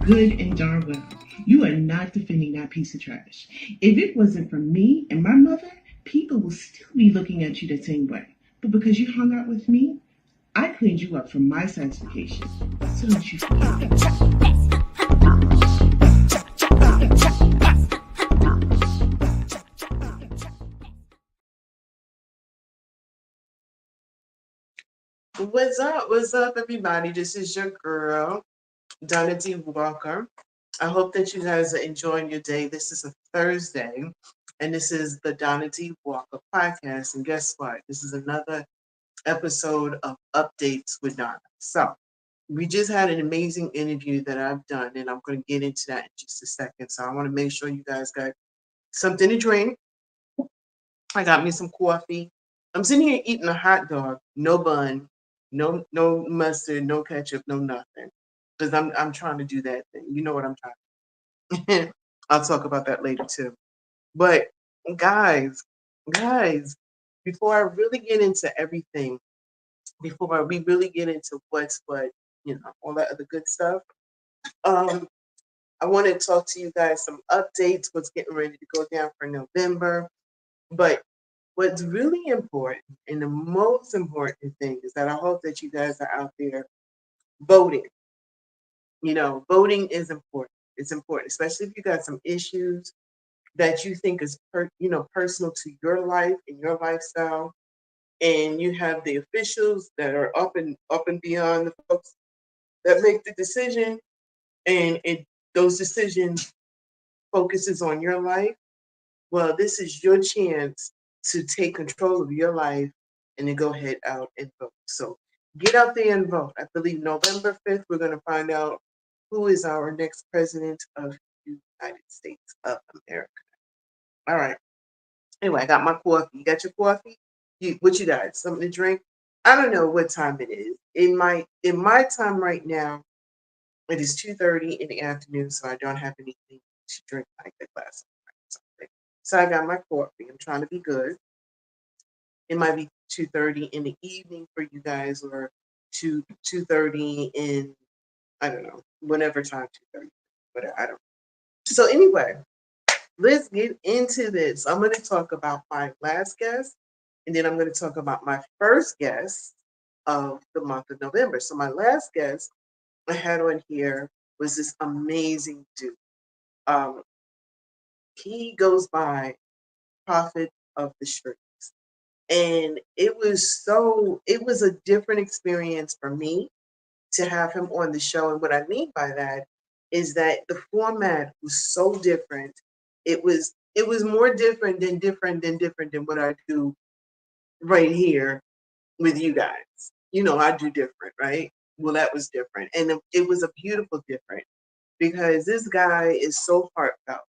good and darn well. You are not defending that piece of trash. If it wasn't for me and my mother, people will still be looking at you the same way. But because you hung out with me, I cleaned you up from my sanctification. So don't you forget that. What's up? What's up, everybody? This is your girl, Donna D. Walker. I hope that you guys are enjoying your day. This is a Thursday, and this is the Donna D. Walker podcast. And guess what? This is another episode of Updates with Donna. So, we just had an amazing interview that I've done, and I'm going to get into that in just a second. So, I want to make sure you guys got something to drink. I got me some coffee. I'm sitting here eating a hot dog, no bun, no mustard, no ketchup, no nothing. Because I'm trying to do that thing. You know what I'm trying to. I'll talk about that later too. But guys, guys, before I really get into everything, before we really get into what's what, all that other good stuff, um, I want to talk to you guys some updates, what's getting ready to go down for November. But what's really important and the most important thing is that I hope that you guys are out there voting. Voting is important. It's important, especially if you got some issues that you think is personal to your life and your lifestyle, and you have the officials that are up and beyond the folks that make the decision, and those decisions focuses on your life. Well, this is your chance to take control of your life and then go ahead out and vote. So get out there and vote. I believe November 5th, we're going to find out who is our next president of the United States of America. All right. Anyway, I got my coffee. You got your coffee? What you got? Something to drink? I don't know what time it is. In my time right now, it is 2:30 in the afternoon, so I don't have anything to drink like a glass of wine or something. So I got my coffee. I'm trying to be good. It might be 2:30 in the evening for you guys, or 2:30 in, I don't know, whatever time 2:30, whatever, I don't know. So anyway, let's get into this. I'm going to talk about my last guest, and then I'm going to talk about my first guest of the month of November. So my last guest I had on here was this amazing dude. Um, he goes by Prophet of the Street. And it was a different experience for me to have him on the show. And what I mean by that is that the format was so different. It was more different than what I do right here with you guys. I do different, right? Well, that was different. And it was a beautiful different because this guy is so heartfelt.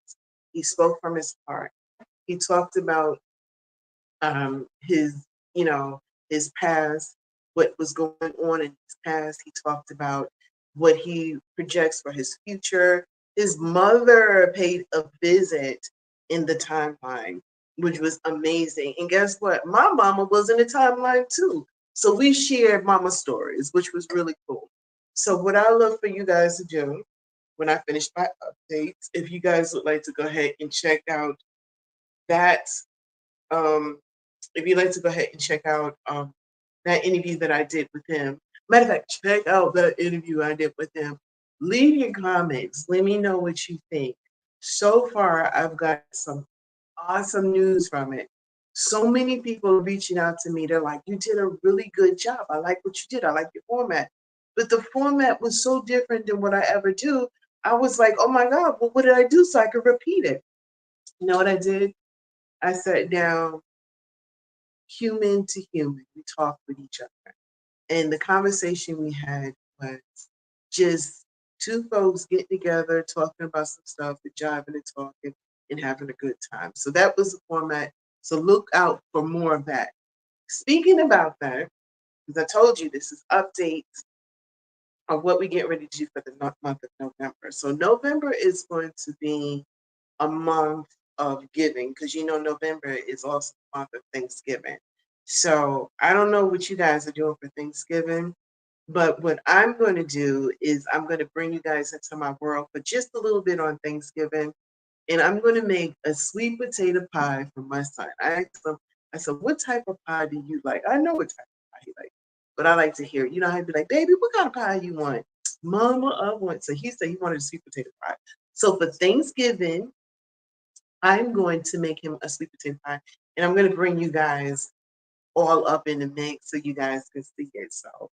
He spoke from his heart. He talked about his you know his past, what was going on in his past. He talked about what he projects for his future. His mother paid a visit in the timeline, which was amazing. And guess what, my mama was in the timeline too, so we shared mama stories, which was really cool. So what I love for you guys to do when I finish my updates, if you guys would like to go ahead and check out that, um, if you'd like to go ahead and check out that interview that I did with him. Matter of fact, check out that interview I did with him. Leave your comments. Let me know what you think. So far, I've got some awesome news from it. So many people are reaching out to me. They're like, you did a really good job. I like what you did. I like your format. But the format was so different than what I ever do. I was like, oh my God, well, what did I do so I could repeat it? You know what I did? I sat down, human to human. We talked with each other. And the conversation we had was just two folks getting together, talking about some stuff, and jiving and talking and having a good time. So that was the format. So look out for more of that. Speaking about that, because I told you this is updates of what we get ready to do for the month of November. So November is going to be a month of giving, because November is also the month of Thanksgiving. So I don't know what you guys are doing for Thanksgiving. But what I'm going to do is I'm going to bring you guys into my world for just a little bit on Thanksgiving. And I'm going to make a sweet potato pie for my son. I asked him, I said, what type of pie do you like? I know what type of pie he likes, but I like to hear, you know, I'd be like, baby, what kind of pie you want? Mama, I want. So he said he wanted a sweet potato pie. So for Thanksgiving, I'm going to make him a sweet potato pie. And I'm going to bring you guys all up in the mix so you guys can see it. So,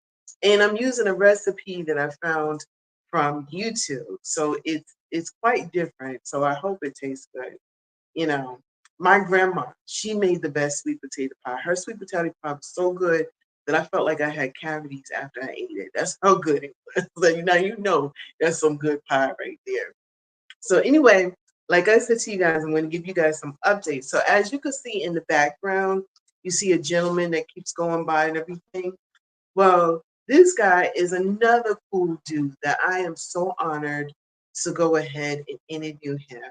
and I'm using a recipe that I found from YouTube. So it's quite different. So I hope it tastes good. You know, my grandma, she made the best sweet potato pie. Her sweet potato pie was so good that I felt like I had cavities after I ate it. That's how good it was. Like now you know that's some good pie right there. So anyway, like I said to you guys, I'm going to give you guys some updates. So as you can see in the background, you see a gentleman that keeps going by and everything. Well, this guy is another cool dude that I am so honored to go ahead and interview him.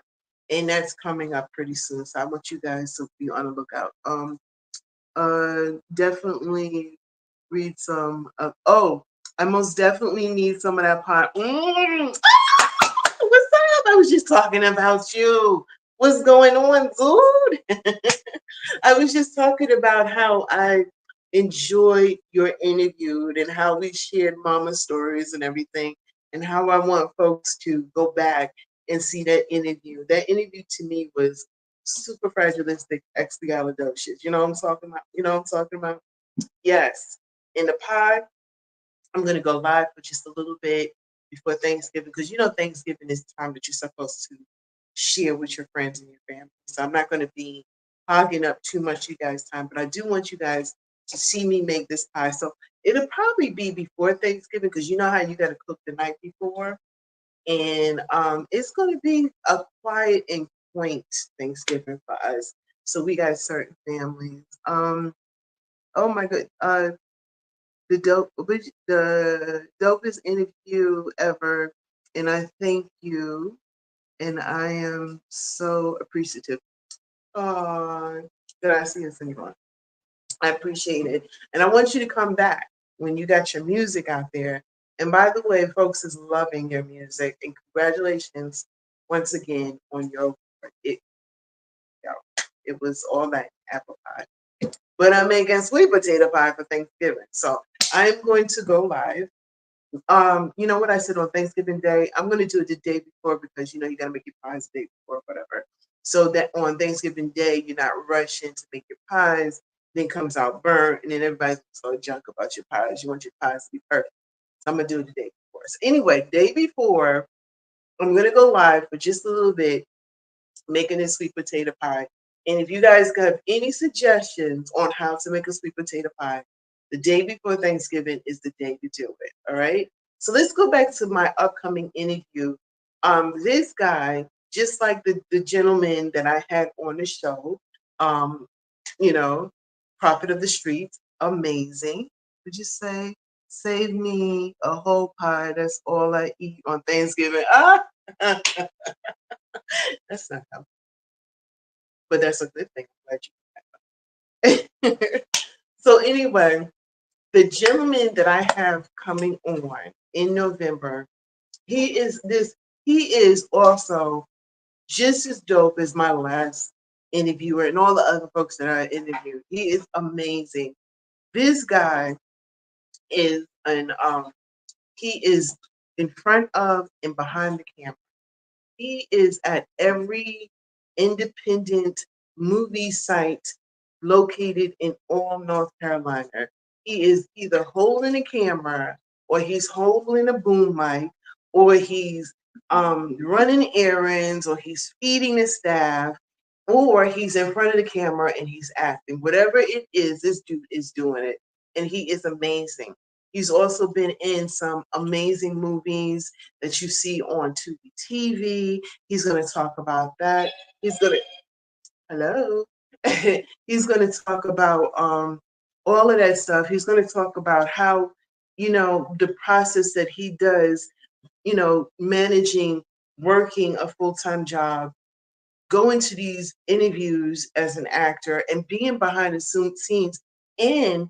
And that's coming up pretty soon. So I want you guys to be on the lookout. Definitely read some of, oh, I most definitely need some of that pot. What's up? I was just talking about you. What's going on, dude? I was just talking about how I enjoyed your interview and how we shared mama stories and everything, and how I want folks to go back and see that interview. That interview to me was super fragilistic, expialidocious. You know what I'm talking about? You know what I'm talking about? Yes. In the pie, I'm going to go live for just a little bit before Thanksgiving because you know Thanksgiving is the time that you're supposed to share with your friends and your family. So I'm not going to be hogging up too much of you guys' time, but I do want you guys to see me make this pie. So it'll probably be before Thanksgiving because you know how you got to cook the night before, and it's going to be a quiet and quaint Thanksgiving for us. So we got certain families. Oh my good. The dopest interview ever, and I thank you, and I am so appreciative. Oh, gracias, señor. I appreciate it, and I want you to come back when you got your music out there. And by the way, folks is loving your music, and congratulations once again on your it. It was all that apple pie, but I'm making sweet potato pie for Thanksgiving, so I'm going to go live. You know what I said on Thanksgiving Day? I'm gonna do it the day before because you know you gotta make your pies the day before, whatever. So that on Thanksgiving Day you're not rushing to make your pies, then comes out burnt, and then everybody's so junk about your pies. You want your pies to be perfect. So I'm gonna do it the day before. So anyway, day before, I'm gonna go live for just a little bit making this sweet potato pie. And if you guys have any suggestions on how to make a sweet potato pie, the day before Thanksgiving is the day to do it. All right. So let's go back to my upcoming interview. This guy, just like the gentleman that I had on the show, um, you know, Prophet of the Streets, amazing. Would you say, save me a whole pie? That's all I eat on Thanksgiving. Ah, that's not how, but that's a good thing. I'm glad you. So anyway, the gentleman that I have coming on in November, he is this. He is also just as dope as my last interviewer and all the other folks that I interviewed. He is amazing. This guy is an he is in front of and behind the camera. He is at every independent movie site located in all North Carolina. He is either holding a camera or he's holding a boom mic or he's running errands or he's feeding the staff or he's in front of the camera and he's acting. Whatever it is, this dude is doing it. And he is amazing. He's also been in some amazing movies that you see on Tubi TV. He's going to talk about that. He's going to, hello. He's going to talk about all of that stuff. He's going to talk about how, you know, the process that he does, you know, managing, working a full-time job, going to these interviews as an actor and being behind the scenes and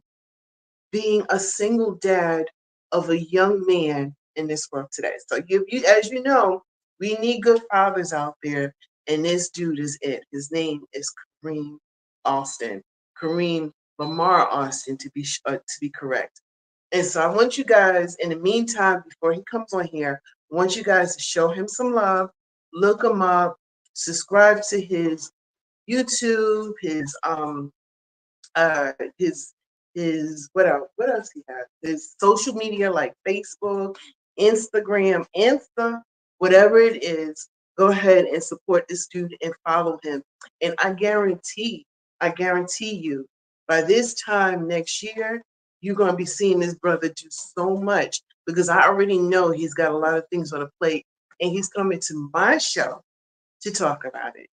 being a single dad of a young man in this world today. So as you know, we need good fathers out there, and this dude is it. His name is Kareem Austin, Kareem Lamar Austin to be correct. And so I want you guys, in the meantime, before he comes on here, I want you guys to show him some love, look him up, subscribe to his YouTube, uh his what else he has? His social media like Facebook, Instagram, Insta, whatever it is, go ahead and support this dude and follow him. And I guarantee you, by this time next year, you're gonna be seeing this brother do so much because I already know he's got a lot of things on the plate and he's coming to my show to talk about it.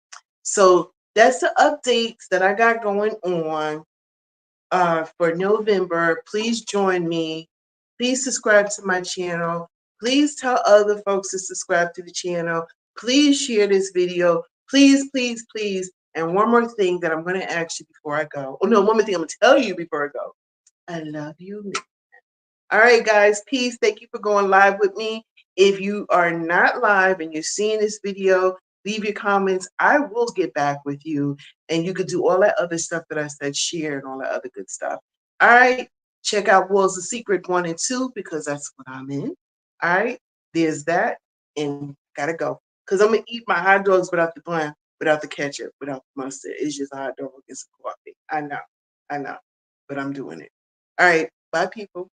So that's the updates that I got going on for November. Please join me. Please subscribe to my channel. Please tell other folks to subscribe to the channel. Please share this video. Please, please, please. And one more thing that I'm going to ask you before I go. Oh, no, one more thing I'm going to tell you before I go. I love you. All right, guys, peace. Thank you for going live with me. If you are not live and you're seeing this video, leave your comments. I will get back with you, and you could do all that other stuff that I said, share and all that other good stuff. All right, check out Walls of Secret 1 and 2 because that's what I'm in. All right, there's that, and gotta go because I'm gonna eat my hot dogs without the bun, without the ketchup, without the mustard. It's just a hot dog and some coffee. I know, but I'm doing it. All right, bye, people.